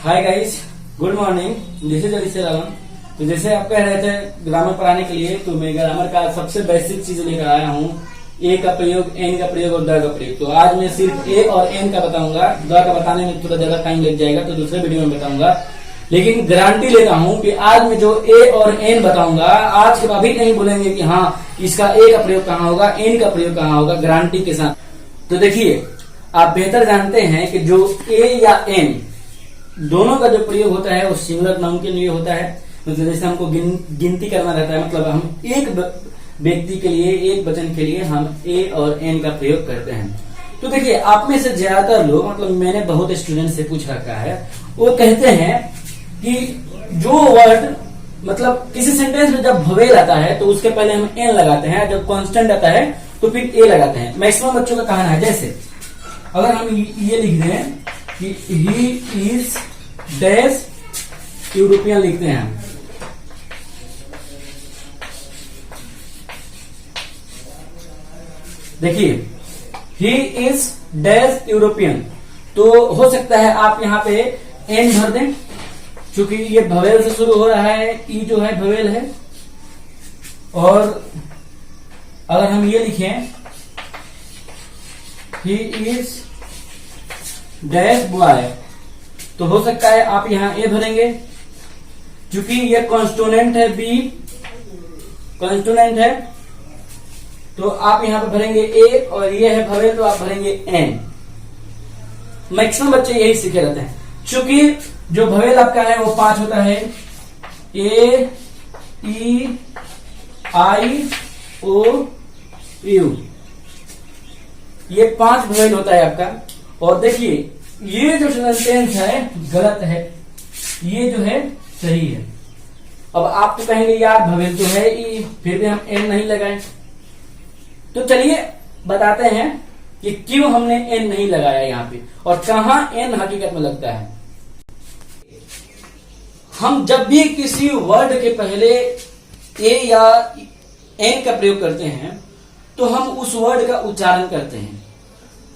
Hi guys, good morning. This is Abhishek Ravan. तो जैसे आप कह रहे थे ग्रामर पढ़ाने के लिए, तो मैं ग्रामर का सबसे बेसिक चीज लेकर आया हूँ। ए का प्रयोग, एन का प्रयोग और द का प्रयोग। तो आज मैं सिर्फ ए और एन का बताऊंगा। द का बताने में थोड़ा ज्यादा टाइम लग जाएगा, तो दूसरे वीडियो में बताऊंगा। लेकिन गारंटी लेता हूँ कि आज मैं जो ए और एन बताऊंगा, आज के अभी नहीं बोलेंगे कि हाँ इसका ए का प्रयोग कहाँ होगा, एन का प्रयोग कहाँ होगा, गारंटी के साथ। तो देखिए, आप बेहतर जानते हैं कि जो ए या एन दोनों का जो प्रयोग होता है वो सिंगुलर नाउन के लिए होता है। मतलब जैसे हमको गिनती करना रहता है, मतलब हम एक व्यक्ति के लिए, एक वचन के लिए हम ए और एन का प्रयोग करते हैं। तो देखिए, आप में से ज्यादातर लोग, मतलब मैंने बहुत स्टूडेंट से पूछ रखा है, वो कहते हैं कि जो वर्ड, मतलब किसी सेंटेंस में जब भवेल आता है तो उसके पहले हम एन लगाते हैं, जब कांस्टेंट आता है तो फिर ए लगाते हैं। मैक्सिमम बच्चों का कहना है। जैसे अगर हम ये लिख दें कि ही इज डैश यूरोपियन लिखते हैं हम, देखिए ही इज डैश यूरोपियन, तो हो सकता है आप यहाँ पे एन भर दें, क्योंकि ये भवेल से शुरू हो रहा है। ई जो है भवेल है। और अगर हम ये लिखें ही इज डैश बॉय, तो हो सकता है आप यहां ए भरेंगे, क्योंकि ये कॉन्स्टोनेंट है, बी कॉन्स्टोनेंट है, तो आप यहां पे भरेंगे ए, और ये है भवेल तो आप भरेंगे एन। मैक्सिमम बच्चे यही सीखे रहते हैं, क्योंकि जो भवेल आपका है वो 5 होता है। ए, ई, आई, ओ, यू, ये 5 भवेल होता है आपका। और देखिए, ये जो सेंटेंस है गलत है, ये जो है सही है। अब आप तो कहेंगे यार भवेल तो है ई, फिर भी हम एन नहीं लगाए। तो चलिए बताते हैं कि क्यों हमने एन नहीं लगाया यहाँ पे, और कहां एन हकीकत में लगता है। हम जब भी किसी वर्ड के पहले ए या एन का प्रयोग करते हैं, तो हम उस वर्ड का उच्चारण करते हैं।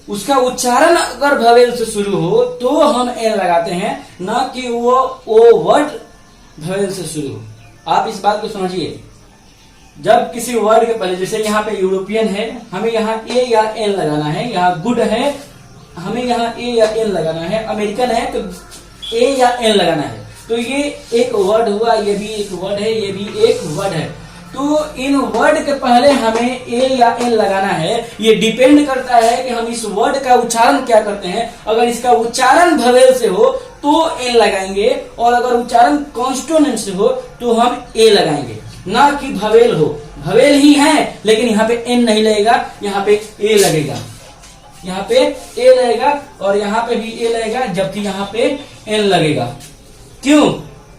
उसका उच्चारण अगर भवेल से शुरू हो तो हम एन लगाते हैं, ना कि वो वर्ड भवेल से शुरू हो। आप इस बात को समझिए। जब किसी वर्ड के पहले, जैसे यहाँ पे यूरोपियन है, हमें यहाँ ए या एन लगाना है। यहाँ गुड है, हमें यहाँ ए या एन लगाना है। अमेरिकन है तो ए या एन लगाना है। तो ये एक वर्ड हुआ, ये भी एक वर्ड है, ये भी एक वर्ड है। तो इन वर्ड के पहले हमें ए या एन लगाना है। ये डिपेंड करता है कि हम इस वर्ड का उच्चारण क्या करते हैं। अगर इसका उच्चारण भवेल से हो तो एन लगाएंगे, और अगर उच्चारण कॉन्स्टोनेंट से हो तो हम ए लगाएंगे, ना कि भवेल हो। भवेल ही है, लेकिन यहाँ पे एन नहीं लगेगा, यहाँ पे ए लगेगा। यहाँ पे ए लगेगा और यहाँ पे भी ए लगेगा, जबकि यहाँ पे एन लगेगा। क्यों?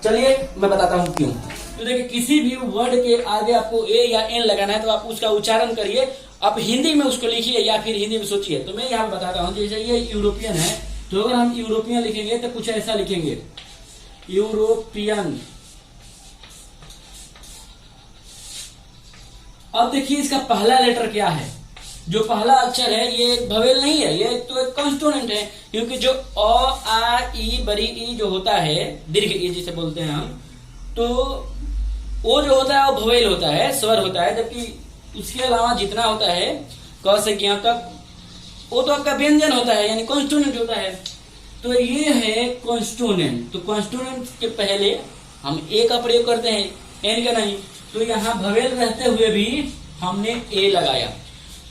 चलिए मैं बताता हूँ क्यों। तो देखिए, किसी भी वर्ड के आगे आपको ए या एन लगाना है तो आप उसका उच्चारण करिए। आप हिंदी में उसको लिखिए या फिर हिंदी में सोचिए। तो मैं यहाँ बताता हूँ, जैसे ये यूरोपियन है, तो अगर हम यूरोपियन लिखेंगे तो कुछ ऐसा लिखेंगे, यूरोपियन। अब देखिए, इसका पहला लेटर क्या है। जो पहला अक्षर है ये भवेल नहीं है, ये तो एक कॉन्स्टोनेंट है, क्योंकि जो अ, आ, ई, बड़ी ई जो होता है, दीर्घ ई जिसे बोलते हैं हम, तो वो जो होता है वो भवेल होता है, स्वर होता है। जबकि उसके अलावा जितना होता है क से ज्ञ तक, वो तो आपका व्यंजन होता है, यानी कॉन्स्टोनेंट होता है। तो ये है कॉन्स्टोनेंट। तो कॉन्स्टोनेंट के पहले हम ए का प्रयोग करते हैं, एन का नहीं। तो यहाँ भवेल रहते हुए भी हमने ए लगाया।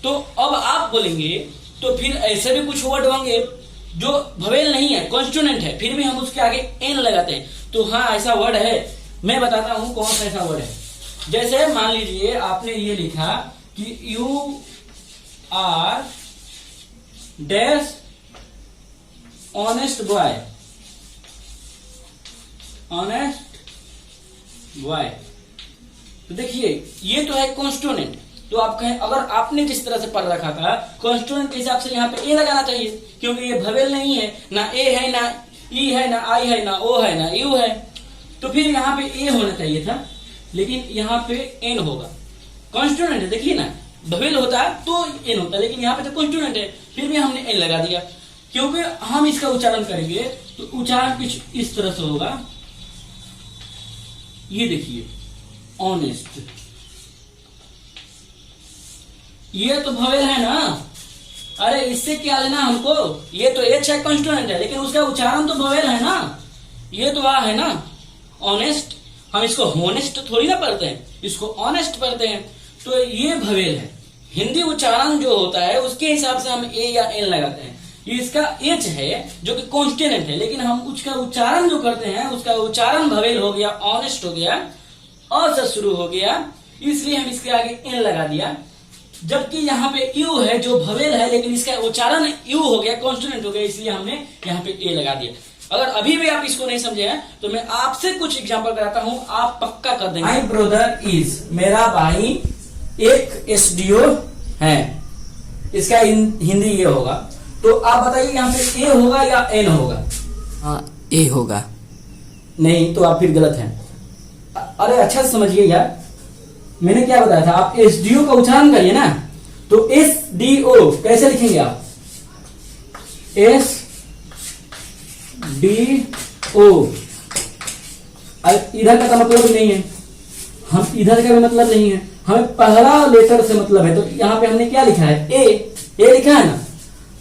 तो अब आप बोलेंगे तो फिर ऐसे भी कुछ वर्ड होंगे जो भवेल नहीं है, कॉन्स्टोनेंट है, फिर भी हम उसके आगे एन लगाते हैं। तो हाँ, ऐसा वर्ड है। मैं बताता हूं कौन सा ऐसा वर्ड है। जैसे मान लीजिए आपने ये लिखा कि you are dash honest boy, honest boy. तो देखिए, ये तो है कॉन्स्टोनेंट। तो आप कहें, अगर आपने जिस तरह से पढ़ रखा था कॉन्स्टोनेंट के हिसाब से यहाँ पे ए लगाना चाहिए, क्योंकि ये भवेल नहीं है, ना ए है, ना ई है, ना आई है, ना ओ है, ना यू है। तो फिर यहाँ पे ए होना चाहिए था, लेकिन यहाँ पे एन होगा। कॉन्स्टोनेंट है, देखिए ना, भवेल होता तो एन होता, लेकिन यहाँ पे तो कॉन्स्टोनेंट है, फिर भी हमने एन लगा दिया। क्योंकि हम इसका उच्चारण करेंगे तो उच्चारण कुछ इस तरह से होगा, ये देखिए ऑनेस्ट, ये तो भवेल है ना, अरे इससे क्या लेना हमको, ये तो एच है कॉन्स्टोनेंट है, लेकिन उसका उच्चारण तो भवेल है ना, ये तो आ है ना ऑनेस्ट, हम इसको होनेस्ट थोड़ी ना पढ़ते हैं, इसको ऑनेस्ट पढ़ते हैं, तो ये भवेल है। हिंदी उच्चारण जो होता है उसके हिसाब से हम ए या एन लगाते हैं, ये इसका एच है जो कि कॉन्स्टेंट है, लेकिन हम उसका उच्चारण जो करते हैं उसका उच्चारण भवेल हो गया, ऑनेस्ट हो गया, अ से शुरू हो गया, इसलिए हम इसके आगे एन लगा दिया। जबकि यहाँ पे यू है जो भवेल है, लेकिन इसका उच्चारण यू हो गया, कॉन्स्टेंट हो गया, इसलिए हमने यहाँ पे ए लगा दिया। अगर अभी भी आप इसको नहीं समझे हैं तो मैं आपसे कुछ एग्जांपल कराता हूं, आप पक्का कर देंगे। माय ब्रदर इज, मेरा भाई एक एसडीओ है, इसका हिंदी ये होगा। तो आप बताइए यहाँ पे ए होगा या एन होगा? हाँ ए होगा। नहीं तो आप फिर गलत हैं। अरे अच्छा समझिए यार, मैंने क्या बताया था, आप एसडीओ का उच्चारण करिए ना, तो एसडीओ कैसे लिखेंगे आप? एस डी ओ, इधर का मतलब नहीं है, हम इधर का भी मतलब नहीं है, हमें पहला लेटर से मतलब है। तो यहाँ पे हमने क्या लिखा है? ए लिखा है ना,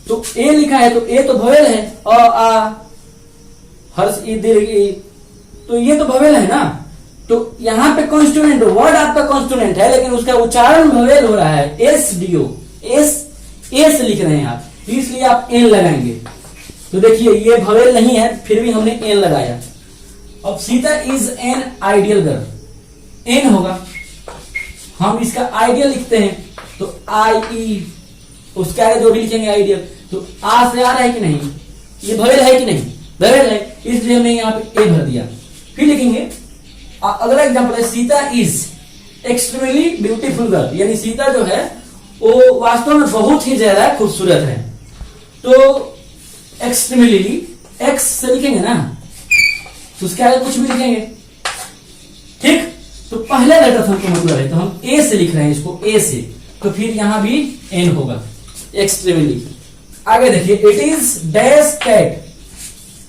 तो ए लिखा है तो ए तो भवेल है, आ हर्ष ई दीर्घ ई, तो ये तो भवेल है ना। तो यहाँ पे कॉन्स्टोनेंट, वर्ड आपका कॉन्स्टोनेंट है, लेकिन उसका उच्चारण भवेल हो रहा है, एस डी ओ, एस लिख रहे हैं आप, इसलिए आप एन लगाएंगे। तो देखिए ये भवेल नहीं है, फिर भी हमने एन लगाया। अब Sita is an ideal girl, an होगा, हम इसका आइडियल लिखते हैं तो आई ई, उसके आगे जो भी लिखेंगे आइडियल, तो आ से आ रहा है कि नहीं, ये भवेल है कि नहीं? भवेल है, इसलिए हमने यहाँ पे ए भर दिया। फिर लिखेंगे अगला एग्जांपल है, Sita is extremely beautiful girl, यानी सीता जो है वो वास्तव में बहुत ही ज्यादा खूबसूरत है। तो एक्सट्रीमली एक्स से लिखेंगे ना, तो उसके आगे कुछ भी लिखेंगे, ठीक। तो पहले लेटर से हमको मतलब है, तो हम ए से लिख रहे हैं इसको, ए से, तो फिर यहां भी एन होगा, एक्सट्रीमली। आगे देखिए, इट इज डैश कैट,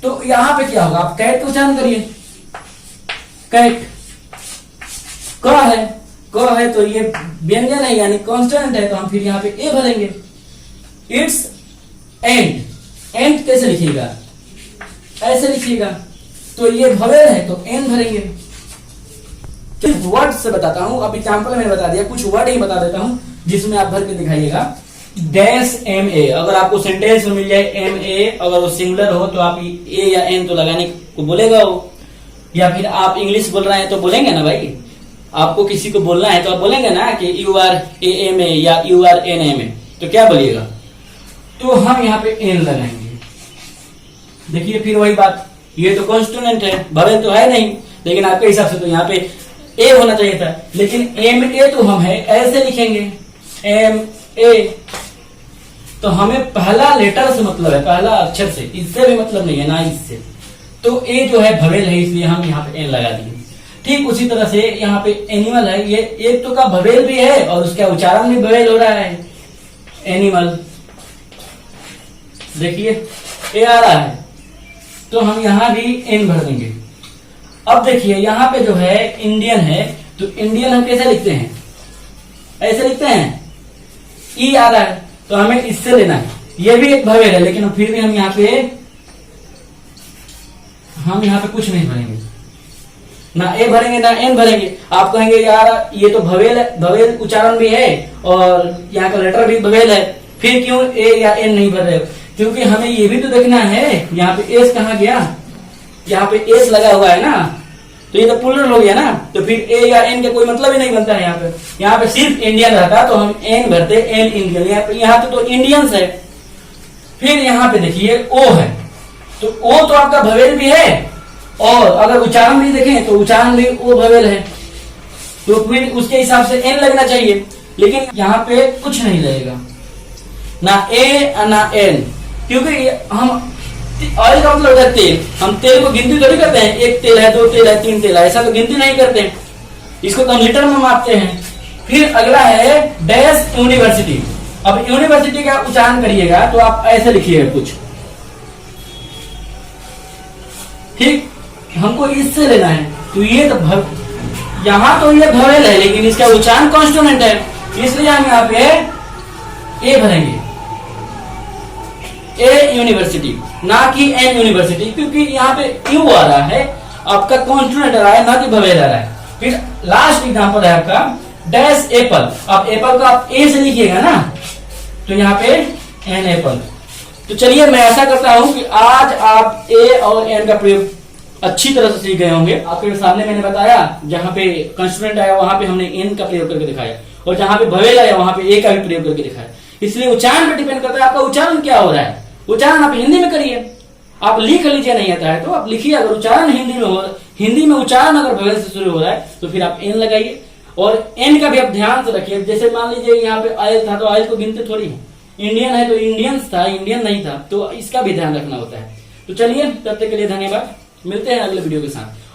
तो यहां पे क्या होगा? आप कैट का उच्चारण करिए, कैट, क है तो ये व्यंजन है यानी कॉन्स्टेंट है, तो हम फिर यहाँ पे ए भरेंगे। इट्स एंड, एंड कैसे लिखिएगा? ऐसे लिखिएगा, तो ये भवेल है तो एन भरेंगे। सिर्फ वर्ड से बताता हूं, अब एग्जांपल मैंने बता दिया, कुछ वर्ड ही बता देता हूं जिसमें आप भर के दिखाइएगा। डैश एम ए, अगर आपको सेंटेंस में मिल जाए एम ए, अगर वो सिंगुलर हो तो आप ए या एन तो लगाने को बोलेगा वो, या फिर आप इंग्लिश बोल रहे हैं तो बोलेंगे ना भाई, आपको किसी को बोलना है तो आप बोलेंगे ना कि you are a M A या you are an M A, तो क्या बोलिएगा? तो हम यहाँ पे एन लगाएंगे। देखिए फिर वही बात, ये तो कॉन्स्टोनेंट है, भवेल तो है नहीं, लेकिन आपके हिसाब से तो यहाँ पे ए होना चाहिए था, लेकिन एम ए तो हम है ऐसे लिखेंगे, एम ए, तो हमें पहला लेटर से मतलब है, पहला अक्षर से, इससे भी मतलब नहीं है ना इससे, तो ए जो है भवेल है, इसलिए हम यहाँ पे एन लगा दिए। ठीक उसी तरह से यहाँ पे एनिमल है, ये एक तो का भवेल भी है और उसका उच्चारण भी भवेल हो रहा है, एनिमल, देखिए ए आ रहा है, तो हम यहां भी एन भर देंगे। अब देखिए यहाँ पे जो है इंडियन है, तो इंडियन हम कैसे लिखते हैं? ऐसे लिखते हैं, ई आ रहा है तो हमें इससे लेना है, ये भी एक भवेल है, लेकिन फिर भी हम यहाँ पे कुछ नहीं भरेंगे, ना ए भरेंगे ना एन भरेंगे। आप कहेंगे यार ये तो भवेल है, भवेल उच्चारण भी है और यहाँ का लेटर भी भवेल है, फिर क्यों ए या एन नहीं भर रहे हो? क्योंकि हमें ये भी तो देखना है, यहाँ पे एस कहाँ गया, यहाँ पे एस लगा हुआ है ना, तो ये तो प्लूरल हो गया ना, तो फिर ए या एन का कोई मतलब ही नहीं बनता है। यहाँ पे सिर्फ इंडियन रहता तो हम एन भरते, एन इंडियन, यहाँ पे तो इंडियंस है। फिर यहाँ पे देखिए ओ है, तो ओ तो आपका भवेल भी है और अगर उच्चारण भी देखें तो उच्चारण भी ओ भवेल है, तो फिर उसके हिसाब से एन लगना चाहिए, लेकिन यहाँ पे कुछ नहीं लगेगा, ना ए ना एन, क्योंकि हम ऑयल का मतलब होता है तेल, हम तेल को गिनती थोड़ी करते हैं, एक तेल है, दो तेल है, तीन तेल है, ऐसा तो गिनती नहीं करते हैं, इसको तो हम लीटर में मापते हैं। फिर अगला है डैश यूनिवर्सिटी। अब यूनिवर्सिटी का उच्चारण करिएगा तो आप ऐसे लिखिएगा कुछ, ठीक, हमको इससे लेना है। तो ये तो यहाँ तो ये भवेल है, लेकिन इसका उच्चारण कॉन्स्टोनेंट है, इसलिए हम यहाँ पे ए भरेंगे, ए यूनिवर्सिटी, ना कि एन यूनिवर्सिटी, क्योंकि यहाँ पे यू आ रहा है, आपका कॉन्स्टोनेंट आ रहा है, ना कि भवेल आ रहा है। फिर लास्ट एग्जांपल है आपका डैश एप्पल। आप एप्पल को आप ए से लिखिएगा ना, तो यहाँ पे एन एप्पल। तो चलिए मैं ऐसा करता हूं कि आज आप ए और एन का प्रयोग अच्छी तरह से सीख गए होंगे। आपके सामने मैंने बताया, जहां पे कंस्टोनेंट आया वहां पे हमने एन का प्रयोग करके दिखाया, और जहां पे भवेल आया वहां पे ए का भी प्रयोग करके दिखाया। इसलिए उच्चारण पर डिपेंड करता है आपका उच्चारण क्या हो रहा है। उच्चारण आप हिंदी में करिए, आप लिख लीजिए, नहीं आता है तो आप लिखिए। अगर उच्चारण हिंदी में उच्चारण अगर भवेल से शुरू हो रहा है तो फिर आप एन लगाइए। और एन का भी आप ध्यान से रखिए। जैसे मान लीजिए यहाँ पे आयल था, तो आयल को गिनते थोड़ी है, इंडियन है तो इंडियंस था, इंडियन नहीं था, तो इसका भी ध्यान रखना होता है। तो चलिए, तब तक के लिए धन्यवाद, मिलते हैं अगले वीडियो के साथ।